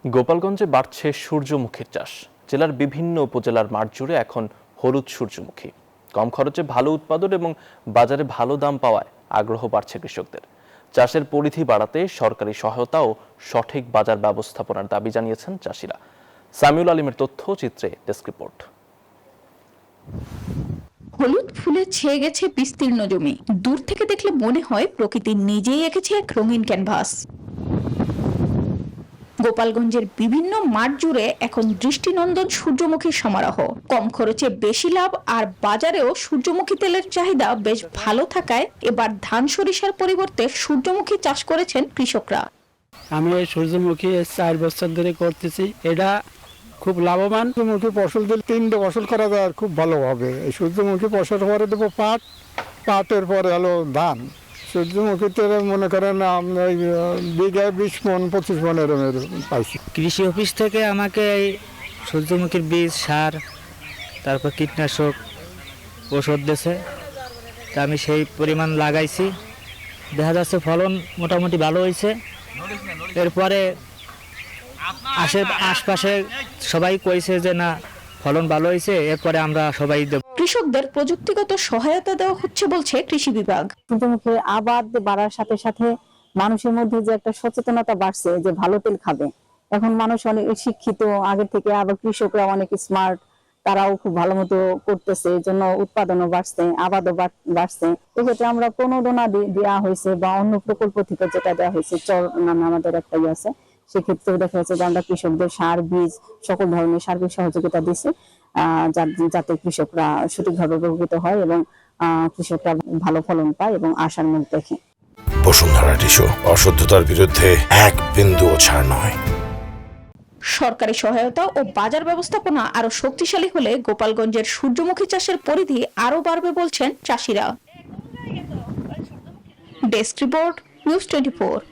গোপালগঞ্জে বাড়ছে সূর্যমুখীর চাষ। জেলার বিভিন্ন উপজেলার মাঠ জুড়ে এখন হলুদ সূর্যমুখী। কম খরচে ভালো উৎপাদন এবং বাজারে ভালো দাম পাওয়ায় আগ্রহ বাড়ছে কৃষকদের। চাষের পরিধি বাড়াতে সরকারি সহায়তা ও সঠিক বাজার ব্যবস্থাপনার দাবি জানিয়েছেন চাষিরা। সামিউল আলীমের তথ্যচিত্রে ডেস্ক রিপোর্ট। হলুদ ফুলে ছেয়ে গেছে বিস্তীর্ণ জমি। দূর থেকে দেখলে মনে হয় প্রকৃতি নিজেই এঁকেছে এক রঙিন ক্যানভাস। গোপালগঞ্জের বিভিন্ন মাঠ জুড়ে এখন দৃষ্টিনন্দন সূর্যমুখীর সমারোহ। কম খরচে বেশি লাভ আর বাজারেও সূর্যমুখী তেলের চাহিদা বেশ ভালো থাকায় এবার ধান সরিষার পরিবর্তে সূর্যমুখী চাষ করেছেন কৃষকরা। আমি এই সূর্যমুখী 4 বছর ধরে করতেছি। এটা খুব লাভবান। সূর্যমুখী ফসল দিলে 3টে ফসল করা যায়, খুব ভালো হবে। এই সূর্যমুখী ফসল পরে দেবো পাটের পরে হলো ধান। সূর্যমুখীতে মনে করেন ওই বিঘায় 20 মণ 25 মণ এরকম পাইছি। কৃষি অফিস থেকে আমাকে এই সূর্যমুখীর বীজ, সার, তারপর কীটনাশক ওষুধ দিয়েছে। তা আমি সেই পরিমাণ লাগাইছি। দেখা যাচ্ছে ফলন মোটামুটি ভালো হয়েছে। এরপরে আশপাশে সবাই কইছে যে না ফলন ভালো হয়েছে, এরপরে আমরা সবাই দেব। কৃষকদের প্রযুক্তিগত সহায়তা দেওয়া হচ্ছে বলছে কৃষি বিভাগ। সূর্যমুখী আবাদ বাড়ার সাথে সাথে মানুষের মধ্যে যে একটা সচেতনতা বাড়ছে যে ভালো তেল খাবে। এখন মানুষ অনেক শিক্ষিত আগের থেকে, আবার কৃষকরা অনেক স্মার্ট, তারাও খুব ভালো মতো করতেছে, এই জন্য উৎপাদনও বাড়ছে, আবাদও বাড়ছে। এক্ষেত্রে আমরা প্রণোদনা দেওয়া হয়েছে বা অন্য প্রকল্প থেকে যেটা দেওয়া হয়েছে, চর নামে আমাদের একটা আছে, সেক্ষেত্রেও দেখা যাচ্ছে যে আমরা কৃষকদের সার, বীজ, সকল ধরনের সার্বিক সহযোগিতা দিচ্ছি, যাতে কৃষকরা সঠিকভাবে উপকৃত হয় এবং কৃষকরা ভালো ফলন পায় এবং আশার মুখ দেখে। বসুন্ধরা টিস্যু, অশুদ্ধতার বিরুদ্ধে এক বিন্দুও ছাড় নয়। সরকারি সহায়তা ও বাজার ব্যবস্থাপনা আরো শক্তিশালী হলে গোপালগঞ্জের সূর্যমুখী চাষের পরিধি আরো বাড়বে বলছেন চাষিরা। Desk report, news 24।